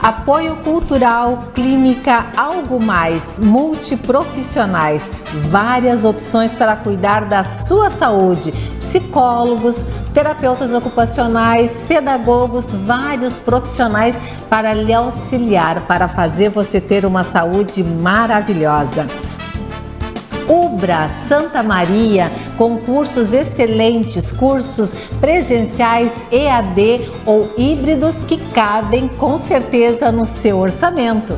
Apoio cultural, clínica Algo Mais, multiprofissionais, várias opções para cuidar da sua saúde, psicólogos, terapeutas ocupacionais, pedagogos, vários profissionais para lhe auxiliar, para fazer você ter uma saúde maravilhosa. Ubra Santa Maria, com cursos excelentes, cursos presenciais, EAD ou híbridos que cabem com certeza no seu orçamento.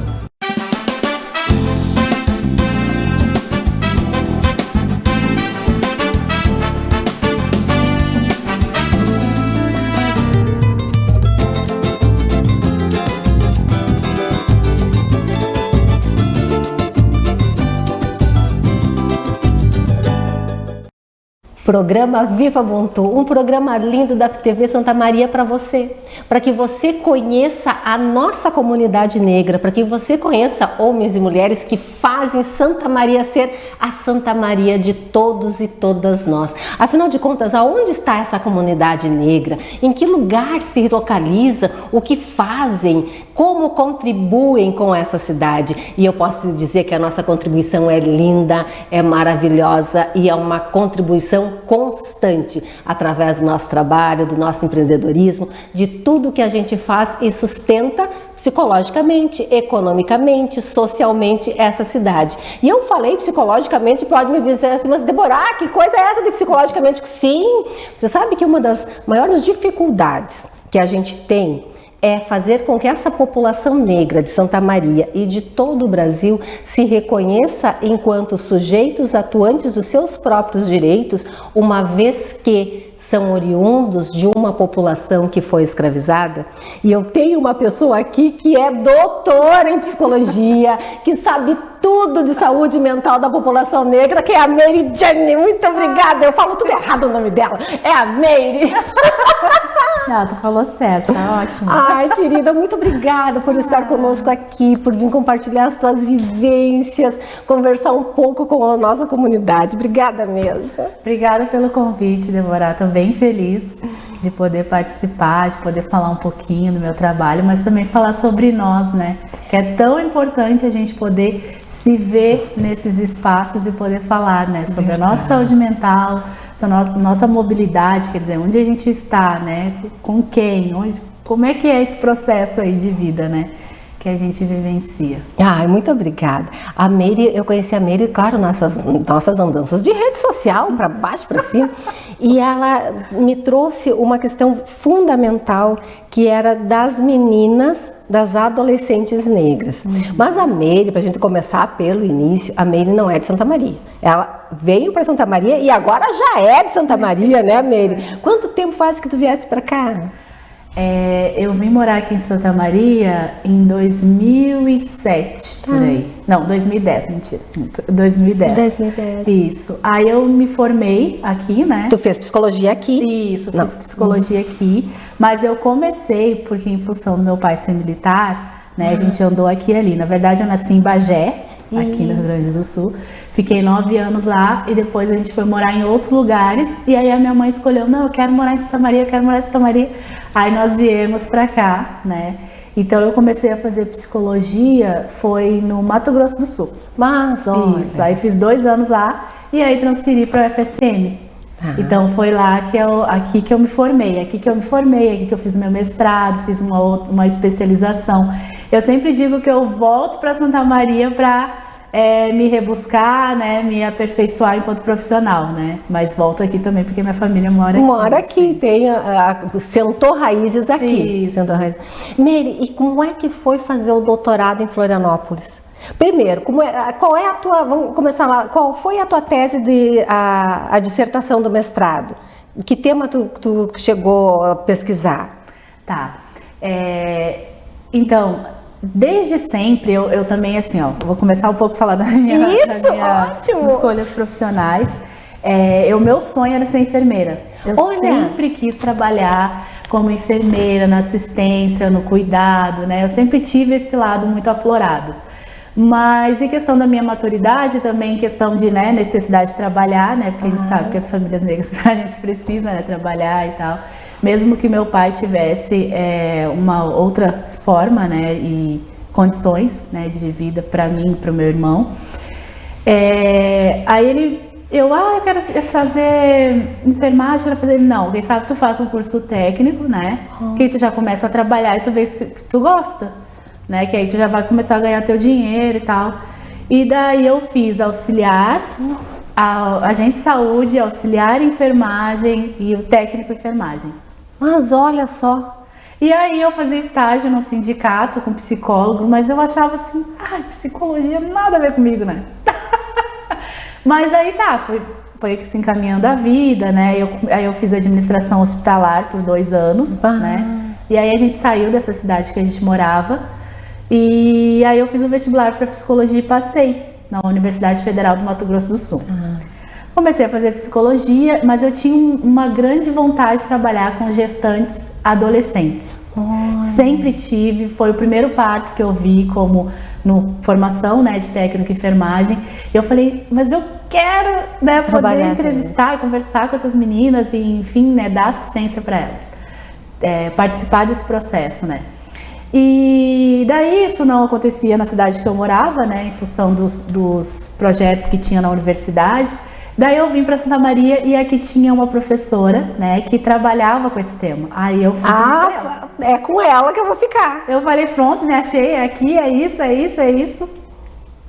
Programa Viva Ubuntu, um programa lindo da TV Santa Maria para você, para que você conheça a nossa comunidade negra, para que você conheça homens e mulheres que fazem Santa Maria ser a Santa Maria de todos e todas nós. Afinal de contas, aonde está essa comunidade negra? Em que lugar se localiza? O que fazem? Como contribuem com essa cidade? E eu posso dizer que a nossa contribuição é linda, é maravilhosa e é uma contribuição constante através do nosso trabalho, do nosso empreendedorismo, de tudo que a gente faz e sustenta psicologicamente, economicamente, socialmente essa cidade. E eu falei psicologicamente, pode me dizer assim, mas Débora, que coisa é essa de psicologicamente? Sim, você sabe que uma das maiores dificuldades que a gente tem é fazer com que essa população negra de Santa Maria e de todo o Brasil se reconheça enquanto sujeitos atuantes dos seus próprios direitos, uma vez que são oriundos de uma população que foi escravizada. E eu tenho uma pessoa aqui que é doutora em psicologia, que sabe tudo de saúde mental da população negra, que é a Meire Jenny. Muito obrigada. Eu falo tudo errado o nome dela. É a Meire. Não, tu falou certo, tá ótimo. Ai, querida, muito obrigada por estar conosco aqui, por vir compartilhar as tuas vivências, conversar um pouco com a nossa comunidade. Obrigada mesmo. Obrigada pelo convite, Débora. Estou bem feliz de poder participar, de poder falar um pouquinho do meu trabalho, mas também falar sobre nós, né? Que é tão importante a gente poder se ver nesses espaços e poder falar, né? Sobre a nossa saúde mental, sobre a nossa mobilidade, quer dizer, onde a gente está, né? Com quem, como é que é esse processo aí de vida, né? Que a gente vivencia. Ai, muito obrigada. A Meire, eu conheci a Meire, claro, nossas andanças de rede social, para baixo, para cima, e ela me trouxe uma questão fundamental, que era das meninas, das adolescentes negras. Mas a Meire, para a gente começar pelo início, a Meire não é de Santa Maria. Ela veio para Santa Maria e agora já é de Santa Maria, né, Meire? Quanto tempo faz que tu vieste para cá? Eu vim morar aqui em Santa Maria em 2007, por aí. Não, 2010, mentira. 2010. Isso. Aí eu me formei aqui, né? Tu fez psicologia aqui? Isso, fiz psicologia aqui. Mas eu comecei, porque em função do meu pai ser militar, né? A gente andou aqui e ali. Na verdade, eu nasci em Bagé, aqui no Rio Grande do Sul. Fiquei 9 anos lá e depois a gente foi morar em outros lugares. E aí a minha mãe escolheu, não, eu quero morar em Santa Maria, eu quero morar em Santa Maria. Aí nós viemos pra cá, né? Então eu comecei a fazer psicologia, foi no Mato Grosso do Sul. Mas, olha. Isso, aí fiz 2 anos lá e aí transferi pra UFSM. Então foi lá aqui que eu me formei, aqui que eu fiz meu mestrado, fiz uma especialização. Eu sempre digo que eu volto para Santa Maria para me rebuscar, né, me aperfeiçoar enquanto profissional, né? Mas volto aqui também porque minha família mora aqui. Mora aqui, sentou raízes aqui. Isso. Sentou raízes. Meire, e como é que foi fazer o doutorado em Florianópolis? Primeiro, qual é a tua, vamos começar lá, qual foi a tua tese a dissertação do mestrado? Que tema tu chegou a pesquisar? Tá, então, desde sempre, eu também, assim, ó, vou começar um pouco a falar das minhas escolhas profissionais. Meu sonho era ser enfermeira. Eu sempre quis trabalhar como enfermeira, na assistência, no cuidado, né? Eu sempre tive esse lado muito aflorado. Mas em questão da minha maturidade, também em questão de necessidade de trabalhar, né? Porque a gente sabe que as famílias negras a gente precisa, né, trabalhar e tal. mesmo que meu pai tivesse uma outra forma, né, e condições, né, de vida para mim e para o meu irmão. Aí eu quero fazer enfermagem, quero fazer... Não, quem sabe tu faz um curso técnico, né, que aí tu já começa a trabalhar e tu vê se tu gosta, né, que aí tu já vai começar a ganhar teu dinheiro e tal. E daí eu fiz auxiliar, agente de saúde, auxiliar em enfermagem e o técnico em enfermagem. Mas olha só. E aí eu fazia estágio no sindicato com psicólogos, mas eu achava assim, psicologia nada a ver comigo, né? Mas aí foi se encaminhando a vida, né? Aí eu fiz administração hospitalar por 2 anos, né? E aí a gente saiu dessa cidade que a gente morava, e aí eu fiz o vestibular para psicologia e passei na Universidade Federal do Mato Grosso do Sul. Comecei a fazer psicologia, mas eu tinha uma grande vontade de trabalhar com gestantes adolescentes. Sempre tive, foi o primeiro parto que eu vi como formação, né, de técnico em enfermagem. Eu falei, mas eu quero, né, poder entrevistar, conversar com essas meninas e, enfim, né, dar assistência para elas. Participar desse processo, né. E daí isso não acontecia na cidade que eu morava, né, em função dos projetos que tinha na universidade. Daí eu vim para Santa Maria e aqui tinha uma professora, né, que trabalhava com esse tema. Aí eu fui com ela. É com ela que eu vou ficar. Eu falei, pronto, me achei, aqui, é isso.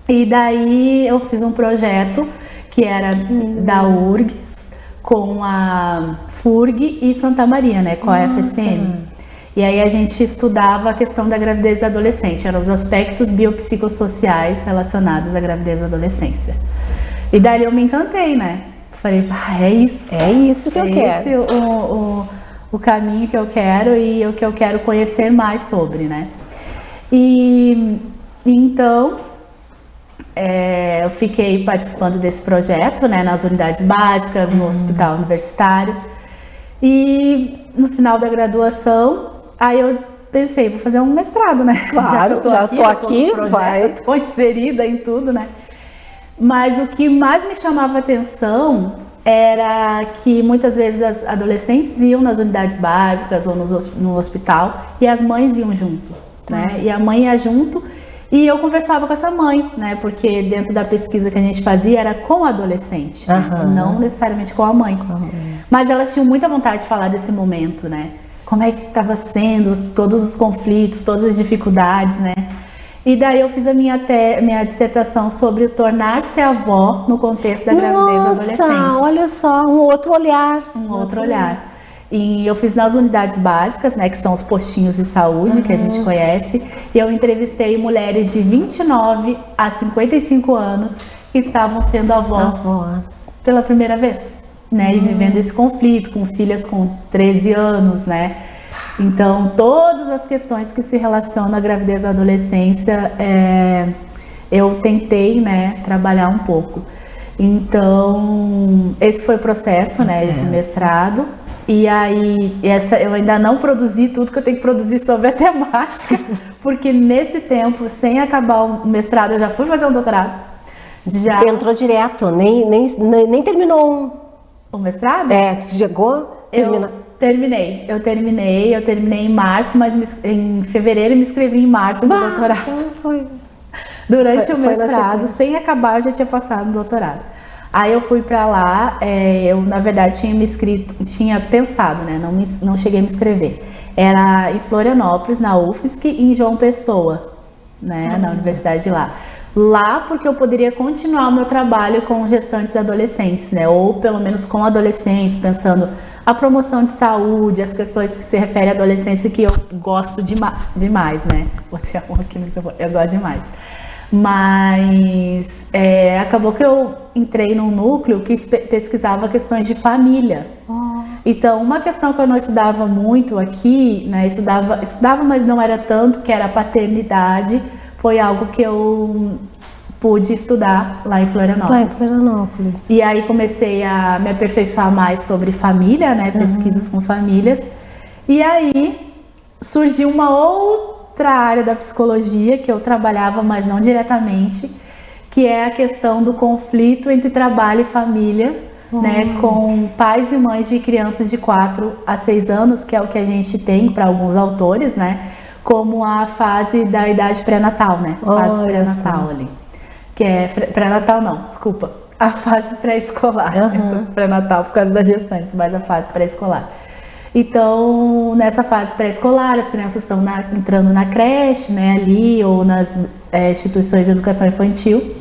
E daí eu fiz um projeto que era da URGS com a FURG e Santa Maria, né, com a FSM. E aí a gente estudava a questão da gravidez da adolescente, eram os aspectos biopsicossociais relacionados à gravidez da adolescência. E daí eu me encantei, né? Falei, é isso. É isso que eu quero. É esse o caminho que eu quero e o que eu quero conhecer mais sobre, né? E então, eu fiquei participando desse projeto, né? Nas unidades básicas, no hospital universitário. E no final da graduação, aí eu pensei, vou fazer um mestrado, né? Claro, já tô aqui, vai. Tô inserida em tudo, né? Mas o que mais me chamava atenção era que muitas vezes as adolescentes iam nas unidades básicas ou no hospital e as mães iam juntos, né? E a mãe ia junto e eu conversava com essa mãe, né? Porque dentro da pesquisa que a gente fazia era com a adolescente, né? Não necessariamente com a mãe. Mas elas tinham muita vontade de falar desse momento, né? Como é que estava sendo todos os conflitos, todas as dificuldades, né? E daí eu fiz a minha dissertação sobre o tornar-se avó no contexto da gravidez adolescente. Olha só, um outro olhar. Um outro olhar. E eu fiz nas unidades básicas, né, que são os postinhos de saúde que a gente conhece. E eu entrevistei mulheres de 29 a 55 anos que estavam sendo avós pela primeira vez, né? E vivendo esse conflito com filhas com 13 anos, né? Então, todas as questões que se relacionam à gravidez e à adolescência, eu tentei, né, trabalhar um pouco. Então, esse foi o processo, né, de mestrado. E aí, eu ainda não produzi tudo que eu tenho que produzir sobre a temática, porque nesse tempo, sem acabar o mestrado, eu já fui fazer um doutorado. Já entrou direto, nem terminou o mestrado? Chegou, terminou. Eu terminei em março, mas em fevereiro me inscrevi em março no doutorado. Durante o mestrado, sem acabar, eu já tinha passado no doutorado. Aí eu fui pra lá, eu na verdade tinha pensado, né, não cheguei a me inscrever. Era em Florianópolis, na UFSC, e em João Pessoa, né, na universidade de lá. Lá porque eu poderia continuar o meu trabalho com gestantes adolescentes, né, ou pelo menos com adolescentes, pensando a promoção de saúde, as questões que se referem à adolescência, que eu gosto demais, né? Vou ter um aqui no microfone, eu gosto demais. Mas acabou que eu entrei num núcleo que pesquisava questões de família. Então, uma questão que eu não estudava muito aqui, né? Estudava, mas não era tanto, que era a paternidade, foi algo que eu pude estudar lá em Florianópolis. E aí comecei a me aperfeiçoar mais sobre família, né? Pesquisas com famílias. E aí surgiu uma outra área da psicologia que eu trabalhava, mas não diretamente, que é a questão do conflito entre trabalho e família, né, com pais e mães de crianças de 4 a 6 anos, que é o que a gente tem para alguns autores, né, como a fase da idade pré-natal, né, fase pré-natal ali, que é pré-natal não, desculpa, a fase pré-escolar, pré-natal por causa das gestantes, mas a fase pré-escolar. Então, nessa fase pré-escolar, as crianças estão entrando na creche, né, ali, ou nas instituições de educação infantil.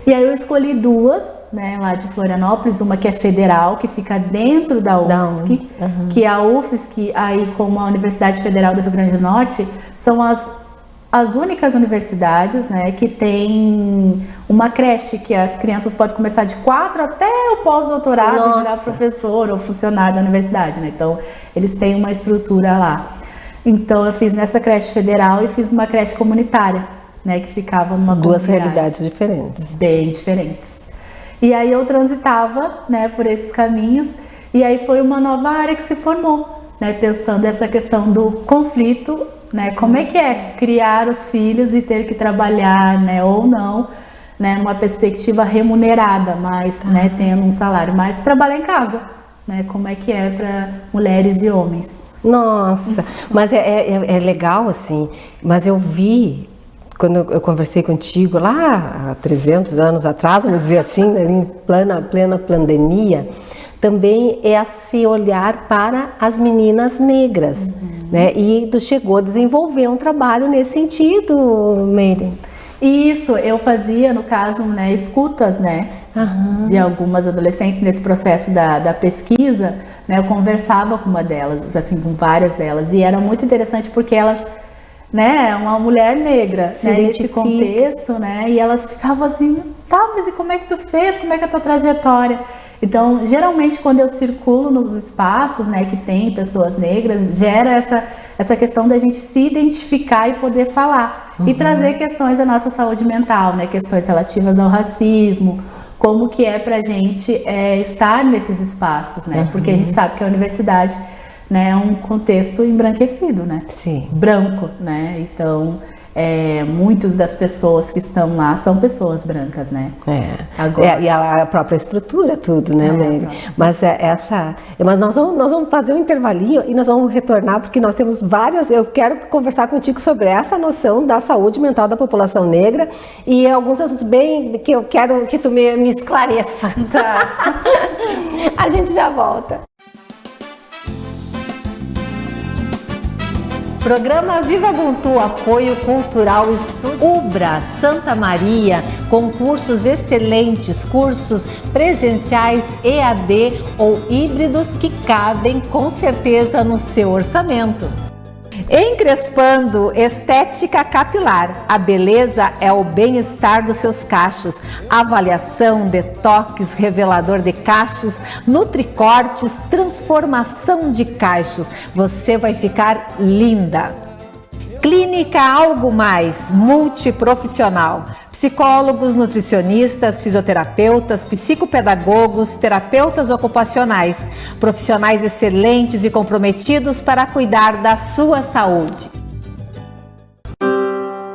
E aí eu escolhi 2, né, lá de Florianópolis, uma que é federal, que fica dentro da UFSC, que a UFSC, aí como a Universidade Federal do Rio Grande do Norte, são as únicas universidades, né, que tem uma creche que as crianças podem começar de 4 até o pós-doutorado, virar professor ou funcionário da universidade, né? Então, eles têm uma estrutura lá. Então, eu fiz nessa creche federal e fiz uma creche comunitária, né, que ficava numa Duas comunidade. realidades diferentes. Bem diferentes. E aí eu transitava, né, por esses caminhos, e aí foi uma nova área que se formou, né, pensando essa questão do conflito, né, como é que é criar os filhos e ter que trabalhar, né, ou não, né, numa perspectiva remunerada, mas, né, tendo um salário, mas trabalhar em casa, né, como é que é para mulheres e homens. Nossa, mas é legal assim, mas eu vi, quando eu conversei contigo lá há 300 anos atrás, vamos dizer assim, né, em plena pandemia, também é esse olhar para as meninas negras, né? E tu chegou a desenvolver um trabalho nesse sentido, Meire. Isso, eu fazia, no caso, né, escutas, né, de algumas adolescentes nesse processo da pesquisa, né, eu conversava com uma delas, assim, com várias delas, e era muito interessante porque elas, né, uma mulher negra, né, nesse contexto, né, e elas ficavam assim, tá, mas e como é que tu fez, como é que é a tua trajetória? Então, geralmente, quando eu circulo nos espaços, né, que tem pessoas negras, gera essa questão da gente se identificar e poder falar. E trazer questões da nossa saúde mental, né, questões relativas ao racismo, como que é pra gente estar nesses espaços, né, porque a gente sabe que a universidade, né, é um contexto embranquecido, né, branco, né, então... muitas das pessoas que estão lá são pessoas brancas, né? Agora... e a própria estrutura, tudo, né, Meire? Mas mas nós vamos fazer um intervalinho e nós vamos retornar, porque nós temos várias. Eu quero conversar contigo sobre essa noção da saúde mental da população negra e alguns assuntos bem que eu quero que tu me esclareça. Tá. A gente já volta. Programa Viva Ubuntu, apoio cultural Estúdio Ubra Santa Maria, com cursos excelentes, cursos presenciais, EAD ou híbridos que cabem com certeza no seu orçamento. Encrespando Estética Capilar. A beleza é o bem-estar dos seus cachos. Avaliação, detox, revelador de cachos, nutricortes, transformação de cachos. Você vai ficar linda. Clínica Algo Mais, multiprofissional. Psicólogos, nutricionistas, fisioterapeutas, psicopedagogos, terapeutas ocupacionais. Profissionais excelentes e comprometidos para cuidar da sua saúde.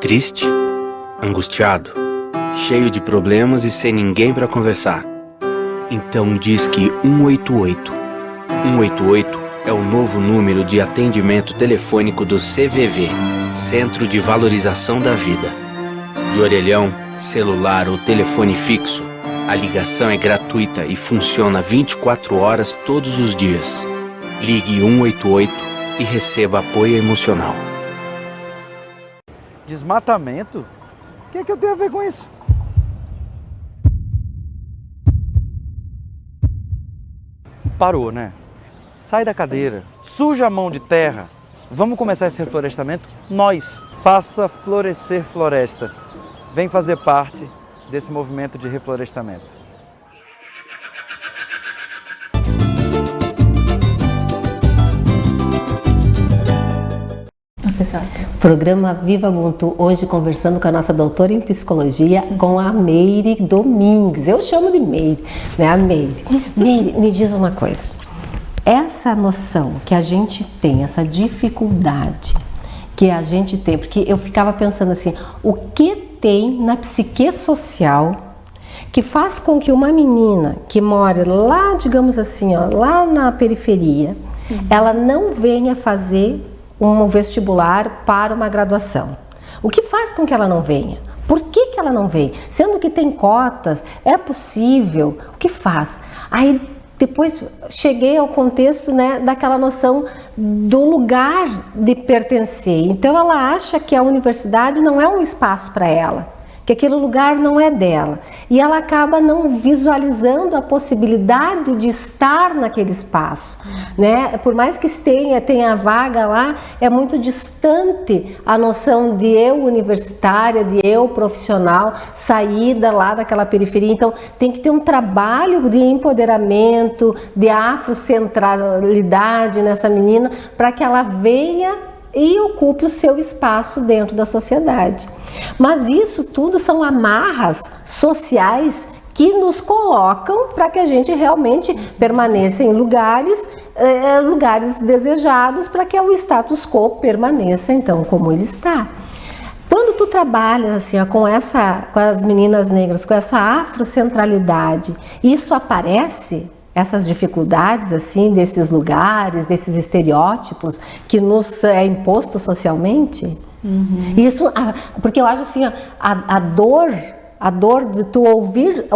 Triste? Angustiado? Cheio de problemas e sem ninguém para conversar? Então disque 188. 188 é o novo número de atendimento telefônico do CVV, Centro de Valorização da Vida. De orelhão, celular ou telefone fixo, a ligação é gratuita e funciona 24 horas todos os dias. Ligue 188 e receba apoio emocional. Desmatamento? O que é que eu tenho a ver com isso? Parou, né? Sai da cadeira, suja a mão de terra. Vamos começar esse reflorestamento? Nós. Faça florescer floresta. Vem fazer parte desse movimento de reflorestamento. Programa Viva Ubuntu, hoje conversando com a nossa doutora em psicologia, com a Meire Domingues. Eu chamo de Meire, né? A Meire. Meire, me diz uma coisa. Essa noção que a gente tem, essa dificuldade que a gente tem, porque eu ficava pensando assim, o que tem na psique social que faz com que uma menina que mora lá, digamos assim, ó, lá na periferia, ela não venha fazer um vestibular para uma graduação. O que faz com que ela não venha? Por que ela não vem? Sendo que tem cotas, é possível, o que faz? Aí depois cheguei ao contexto, né, daquela noção do lugar de pertencer. Então ela acha que a universidade não é um espaço para ela, que aquele lugar não é dela. E ela acaba não visualizando a possibilidade de estar naquele espaço, né? Por mais que tenha a vaga lá, é muito distante a noção de eu universitária, de eu profissional, saída lá daquela periferia. Então tem que ter um trabalho de empoderamento, de afrocentralidade nessa menina, para que ela venha e ocupe o seu espaço dentro da sociedade. Mas isso tudo são amarras sociais que nos colocam para que a gente realmente permaneça em lugares desejados, para que o status quo permaneça então como ele está. Quando tu trabalhas assim, ó, com as meninas negras, com essa afrocentralidade, isso aparece? Essas dificuldades assim desses lugares, desses estereótipos que nos é imposto socialmente? Isso, porque eu acho assim, a dor de tu ouvir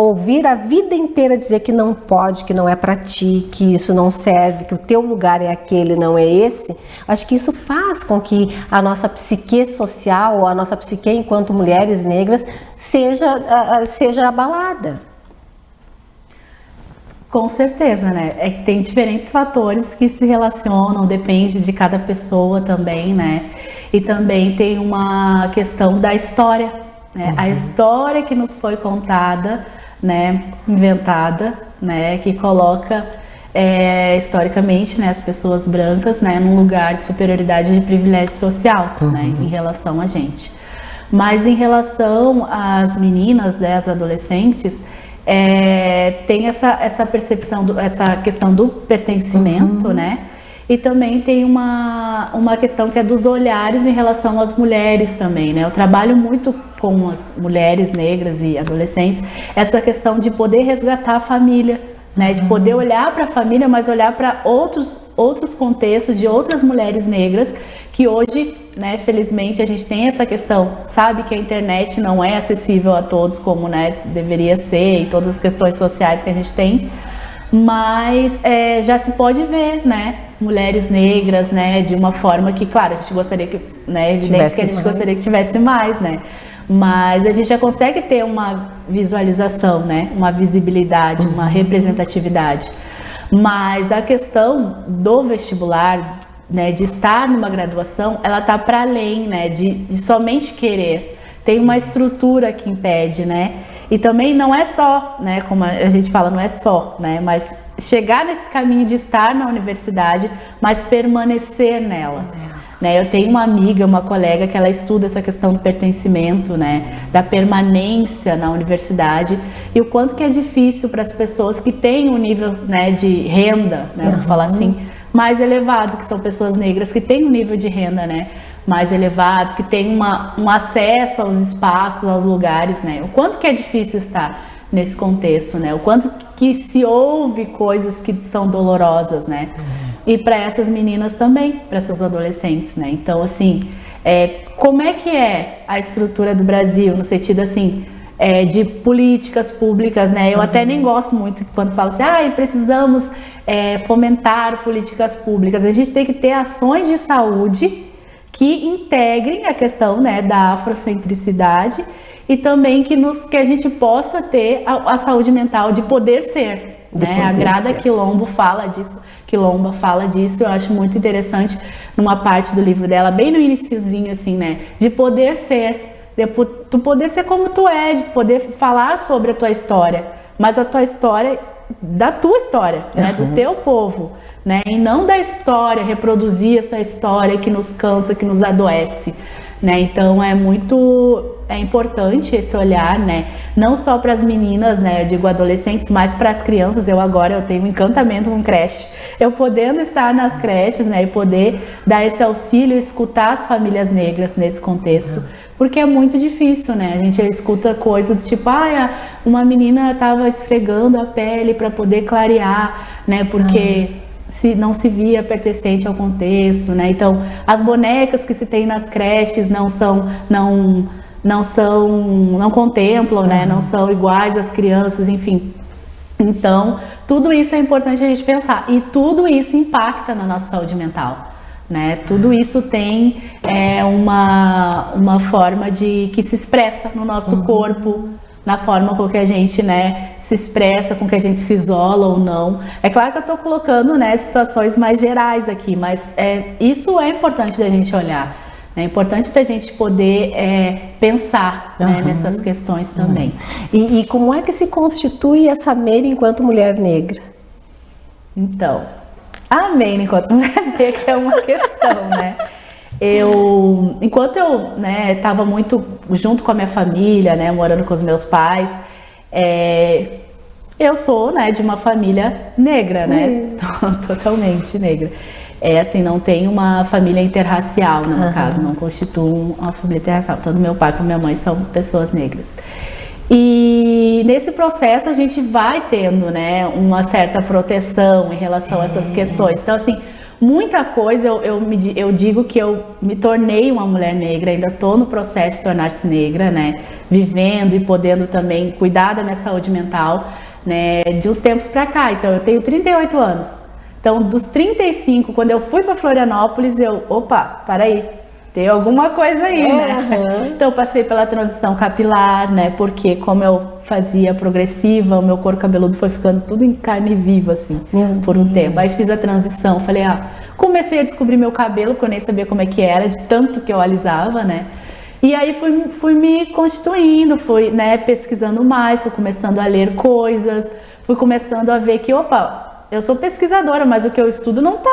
a vida inteira dizer que não pode, que não é para ti, que isso não serve, que o teu lugar é aquele, não é esse. Acho que isso faz com que a nossa psique social, a nossa psique enquanto mulheres negras seja abalada. Com certeza, né? É que tem diferentes fatores que se relacionam, depende de cada pessoa também, né? E também tem uma questão da história, né? A história que nos foi contada, né? Inventada, né? Que coloca historicamente, né? As pessoas brancas, né? Num lugar de superioridade e de privilégio social, né? Em relação a gente. Mas em relação às meninas, né? As adolescentes, tem essa percepção, essa questão do pertencimento, né? E também tem uma questão que é dos olhares em relação às mulheres também, né? Eu trabalho muito com as mulheres negras e adolescentes, essa questão de poder resgatar a família, né? De poder olhar para a família, mas olhar para outros contextos de outras mulheres negras que hoje, né, felizmente a gente tem essa questão, sabe que a internet não é acessível a todos como, né, deveria ser, e todas as questões sociais que a gente tem, mas já se pode ver, né, mulheres negras, né, de uma forma que, claro, a gente gostaria que, né, evidente que a gente gostaria que tivesse mais, né, mas a gente já consegue ter uma visualização, né, uma visibilidade, uma representatividade, mas a questão do vestibular, né, de estar numa graduação, ela tá para além, né, de somente querer. Tem uma estrutura que impede, né? E também não é só, né, como a gente fala, não é só, né, mas chegar nesse caminho de estar na universidade, mas permanecer nela. Né? Eu tenho uma amiga, uma colega que ela estuda essa questão do pertencimento, né, da permanência na universidade, e o quanto que é difícil para as pessoas que têm um nível, né, de renda, né, vamos falar assim, mais elevado, que são pessoas negras que têm um nível de renda, né, mais elevado, que tem um acesso aos espaços, aos lugares, né, o quanto que é difícil estar nesse contexto, né, o quanto que se ouve coisas que são dolorosas, né, e para essas meninas também, para essas adolescentes, né, então assim, como é que é a estrutura do Brasil, no sentido assim, de políticas públicas, né? Eu até nem gosto muito quando falo assim, precisamos fomentar políticas públicas. A gente tem que ter ações de saúde que integrem a questão, né, da afrocentricidade e também que a gente possa ter a saúde mental de poder ser, né? A Grada Quilombo fala disso, eu acho muito interessante numa parte do livro dela, bem no iniciozinho assim, né, de poder ser. De tu poder ser como tu é, de poder falar sobre a tua história, mas a tua história, da tua história, né, do teu povo, né, e não da história, reproduzir essa história que nos cansa, que nos adoece, né? Então é importante esse olhar, né? Não só para as meninas, né? Eu digo adolescentes, mas para as crianças. Eu tenho um encantamento com creche. Eu podendo estar nas creches, né? E poder dar esse auxílio, escutar as famílias negras nesse contexto. Porque é muito difícil, né? A gente escuta coisas do tipo, uma menina estava esfregando a pele para poder clarear, né? Porque não se via pertencente ao contexto, né? Então, as bonecas que se tem nas creches não contemplam, né? Não são iguais às crianças, enfim. Então, tudo isso é importante a gente pensar. E tudo isso impacta na nossa saúde mental, né? Tudo isso tem uma forma que se expressa no nosso corpo, na forma com que a gente, né, se expressa, com que a gente se isola ou não. É claro que eu estou colocando, né, situações mais gerais aqui, mas isso é importante da gente olhar. É importante da gente poder pensar, né, nessas questões também. E como é que se constitui essa Meire enquanto mulher negra? Então, a Meire enquanto mulher negra é uma questão, né? Enquanto eu estava muito junto com a minha família, né, morando com os meus pais, eu sou, né, de uma família negra, né, totalmente negra. Assim, não tem uma família interracial, no caso, não constituo uma família interracial. Tanto meu pai como minha mãe são pessoas negras. E nesse processo a gente vai tendo, né, uma certa proteção em relação a essas questões. Então, assim, muita coisa eu digo que eu me tornei uma mulher negra, ainda estou no processo de tornar-se negra, né? Vivendo e podendo também cuidar da minha saúde mental, né? De uns tempos para cá. Então, eu tenho 38 anos. Então, dos 35, quando eu fui para Florianópolis, para aí, tem alguma coisa aí, né? Então, eu passei pela transição capilar, né? Porque como eu fazia progressiva, o meu couro cabeludo foi ficando tudo em carne viva, assim, por um tempo. Aí fiz a transição, falei, comecei a descobrir meu cabelo, porque eu nem sabia como é que era, de tanto que eu alisava, né? E aí fui me constituindo, fui, né, pesquisando mais, fui começando a ler coisas, fui começando a ver que, eu sou pesquisadora, mas o que eu estudo não está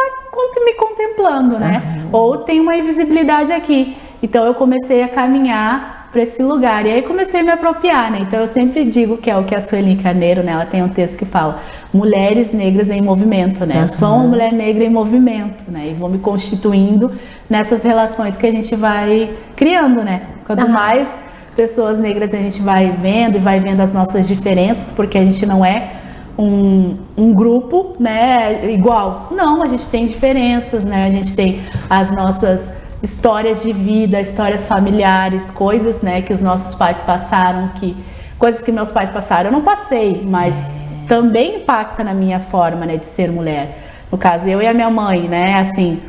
me contemplando, né? Ou tem uma invisibilidade aqui. Então eu comecei a caminhar para esse lugar e aí comecei a me apropriar, né? Então eu sempre digo que é o que a Sueli Carneiro, né? Ela tem um texto que fala mulheres negras em movimento, né? Eu sou uma mulher negra em movimento, né? E vou me constituindo nessas relações que a gente vai criando, né? Quanto mais pessoas negras a gente vai vendo e vai vendo as nossas diferenças, porque a gente não é um grupo, né, igual. Não, a gente tem diferenças, né? A gente tem as nossas histórias de vida, histórias familiares, coisas, né, que os nossos pais passaram, coisas que meus pais passaram, eu não passei, mas também impacta na minha forma, né, de ser mulher. No caso, eu e a minha mãe, né, assim,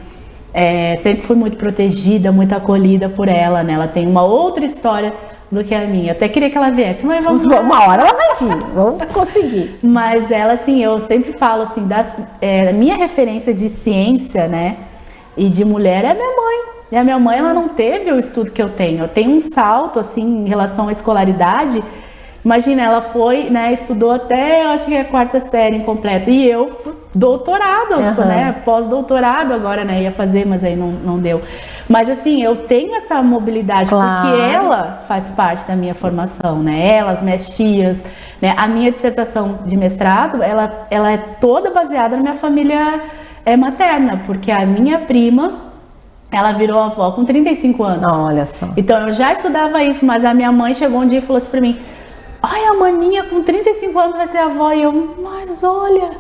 sempre fui muito protegida, muito acolhida por ela, né? Ela tem uma outra história do que a minha. Eu até queria que ela viesse, mas vamos lá. Uma hora ela vai vir, vamos conseguir. Mas ela, assim, eu sempre falo, assim, a minha referência de ciência, né, e de mulher é a minha mãe. E a minha mãe, ela não teve o estudo que eu tenho. Eu tenho um salto, assim, em relação à escolaridade. Imagina, ela foi, né, estudou até, eu acho que a 4ª série incompleta. E eu doutorado, né, pós-doutorado agora, né, ia fazer, mas aí não deu. Mas assim, eu tenho essa mobilidade, porque ela faz parte da minha formação, né, ela, as minhas tias, né, a minha dissertação de mestrado, ela é toda baseada na minha família materna, porque a minha prima, ela virou avó com 35 anos. Olha só. Então eu já estudava isso, mas a minha mãe chegou um dia e falou assim pra mim, a maninha com 35 anos vai ser avó. E eu, mas olha...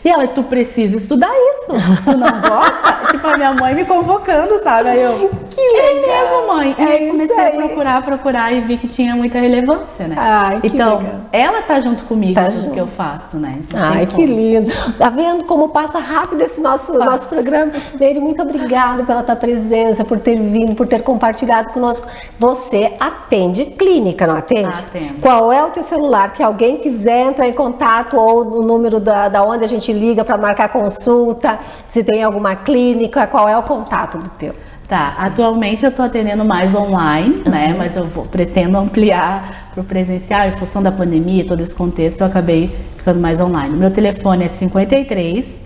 E ela, tu precisa estudar isso. Tu não gosta? Tipo, a minha mãe me convocando, sabe? Aí eu, que legal. Mesmo, mãe. E aí comecei a procurar e vi que tinha muita relevância, né? Ai, então, legal. Ela tá junto comigo em tudo que eu faço, né? Ai, que lindo. Tá vendo como passa rápido esse nosso programa? Meire, muito obrigada pela tua presença, por ter vindo, por ter compartilhado conosco. Você atende clínica, não atende? Atendo. Qual é o teu celular? Que alguém quiser entrar em contato ou no número da onde a gente liga para marcar consulta, se tem alguma clínica, qual é o contato do teu? Tá, atualmente eu estou atendendo mais online, né, mas eu pretendo ampliar para o presencial, em função da pandemia, todo esse contexto, eu acabei ficando mais online. Meu telefone é 53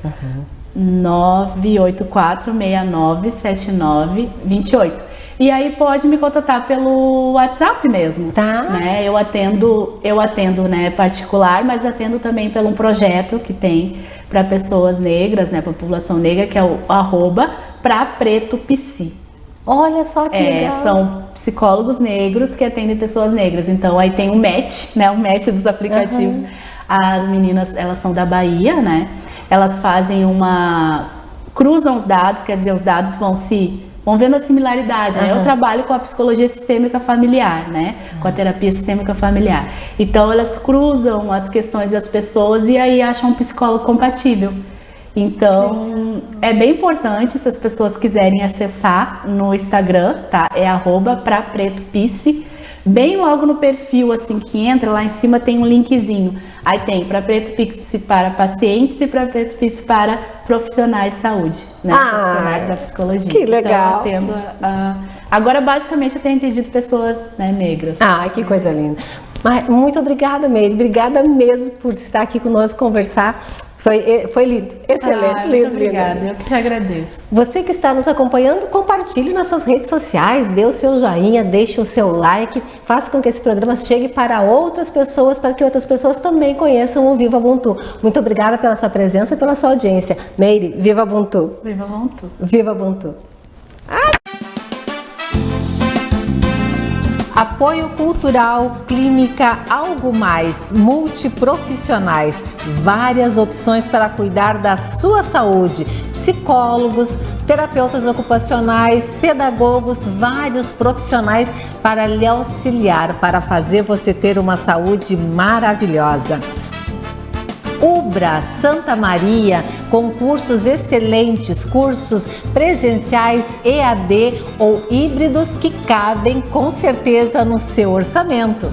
984 69 79 28. E aí pode me contatar pelo WhatsApp mesmo. Tá. Né? Eu atendo, né, particular, mas atendo também pelo um projeto que tem para pessoas negras, né, para população negra, que é o @PraPretoPsi. Olha só que legal. São psicólogos negros que atendem pessoas negras. Então aí tem o match, né, o match dos aplicativos. As meninas, elas são da Bahia, né? Elas fazem cruzam os dados, quer dizer, os dados vão vendo a similaridade, né? Eu trabalho com a psicologia sistêmica familiar, né? Com a terapia sistêmica familiar. Então, elas cruzam as questões das pessoas e aí acham um psicólogo compatível. Então, é bem importante, se as pessoas quiserem acessar no Instagram, tá? É @PraPretoPsi. Bem logo no perfil, assim, que entra, lá em cima tem um linkzinho. Aí tem PraPretoPsi para pacientes e PraPretoPsi para profissionais de saúde, né? Profissionais da psicologia. Que legal. Então, eu atendo Agora, basicamente, eu tenho atendido pessoas, né, negras. Que coisa linda. Mas, muito obrigada, Meire. Obrigada mesmo por estar aqui conosco, conversar. Foi lindo, excelente, lindo. Muito obrigada, lindo. eu que agradeço. Você que está nos acompanhando, compartilhe nas suas redes sociais, dê o seu joinha, deixe o seu like, faça com que esse programa chegue para outras pessoas, para que outras pessoas também conheçam o Viva Ubuntu. Muito obrigada pela sua presença e pela sua audiência. Meire, Viva Ubuntu. Viva Ubuntu. Viva Ubuntu. Apoio cultural, clínica, algo mais, multiprofissionais, várias opções para cuidar da sua saúde, psicólogos, terapeutas ocupacionais, pedagogos, vários profissionais para lhe auxiliar, para fazer você ter uma saúde maravilhosa. Ubra Santa Maria, com cursos excelentes, cursos presenciais, EAD ou híbridos que cabem com certeza no seu orçamento.